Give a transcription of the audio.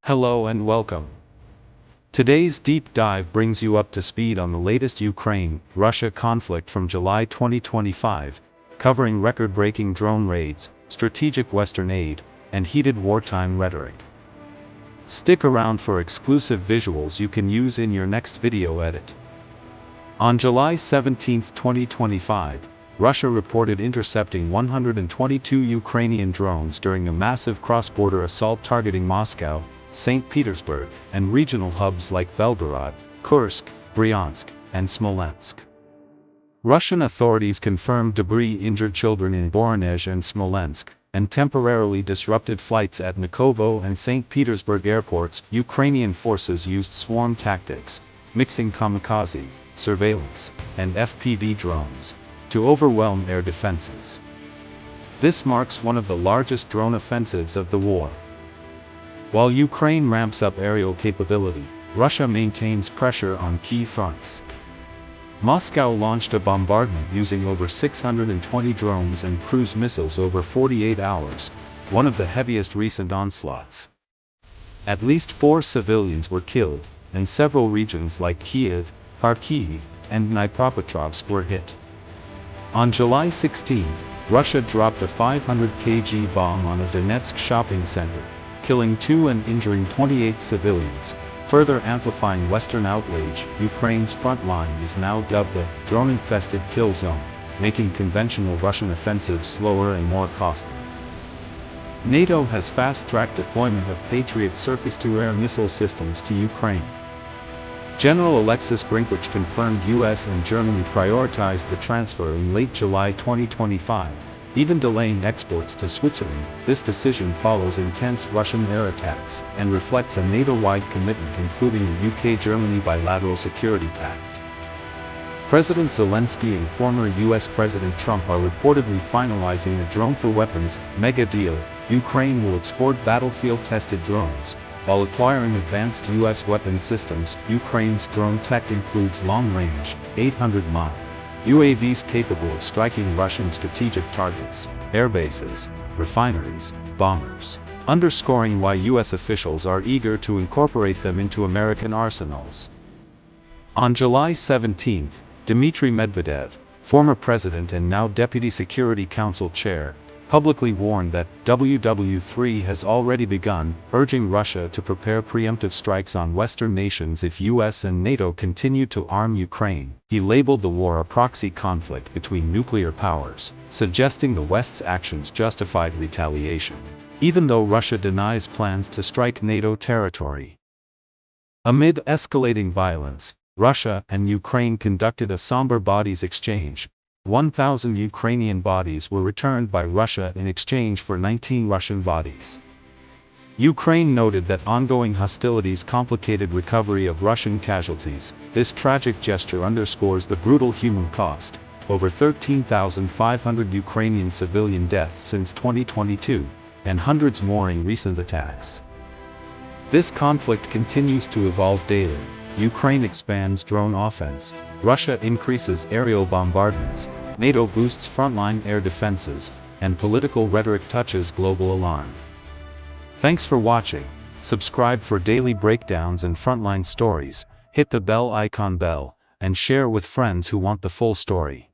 Hello and welcome. Today's deep dive brings you up to speed on the latest Ukraine-Russia conflict from July 2025, covering record-breaking drone raids, strategic Western aid, and heated wartime rhetoric. Stick around for exclusive visuals you can use in your next video edit. On July 17, 2025, Russia reported intercepting 122 Ukrainian drones during a massive cross-border assault targeting Moscow, St. Petersburg, and regional hubs like Belgorod, Kursk, Bryansk, and Smolensk. Russian authorities confirmed debris injured children in Voronezh and Smolensk, and temporarily disrupted flights at Vnukovo and St. Petersburg airports. Ukrainian forces used swarm tactics, mixing kamikaze, surveillance, and FPV drones, to overwhelm air defenses. This marks one of the largest drone offensives of the war. While Ukraine ramps up aerial capability, Russia maintains pressure on key fronts. Moscow launched a bombardment using over 620 drones and cruise missiles over 48 hours, one of the heaviest recent onslaughts. At least 4 civilians were killed, and several regions like Kiev, Kharkiv, and Dnipropetrovsk were hit. On July 16, Russia dropped a 500 kg bomb on a Donetsk shopping center, killing 2 and injuring 28 civilians, further amplifying Western outrage. Ukraine's front line is now dubbed a drone-infested kill zone, making conventional Russian offensives slower and more costly. NATO has fast-tracked deployment of Patriot surface-to-air missile systems to Ukraine. General Alexis Grinkwich confirmed US and Germany prioritized the transfer in late July 2025, even delaying exports to Switzerland. This decision follows intense Russian air attacks and reflects a NATO-wide commitment including the UK-Germany bilateral security pact. President Zelensky and former US President Trump are reportedly finalizing a drone for weapons mega deal. Ukraine will export battlefield-tested drones, while acquiring advanced US weapon systems. Ukraine's drone tech includes long-range, 800-mile UAVs capable of striking Russian strategic targets, airbases, refineries, bombers, underscoring why US officials are eager to incorporate them into American arsenals. On July 17, Dmitry Medvedev, former president and now Deputy Security Council chair, publicly warned that WW3 has already begun, urging Russia to prepare preemptive strikes on Western nations if US and NATO continue to arm Ukraine. He labeled the war a proxy conflict between nuclear powers, suggesting the West's actions justified retaliation, even though Russia denies plans to strike NATO territory. Amid escalating violence, Russia and Ukraine conducted a somber bodies exchange. 1,000 Ukrainian bodies were returned by Russia in exchange for 19 Russian bodies. Ukraine noted that ongoing hostilities complicated recovery of Russian casualties. This tragic gesture underscores the brutal human cost: over 13,500 Ukrainian civilian deaths since 2022, and hundreds more in recent attacks. This conflict continues to evolve daily. Ukraine expands drone offense, Russia increases aerial bombardments, NATO boosts frontline air defenses, and political rhetoric touches global alarm. Thanks for watching. Subscribe for daily breakdowns and frontline stories, hit the bell icon, and share with friends who want the full story.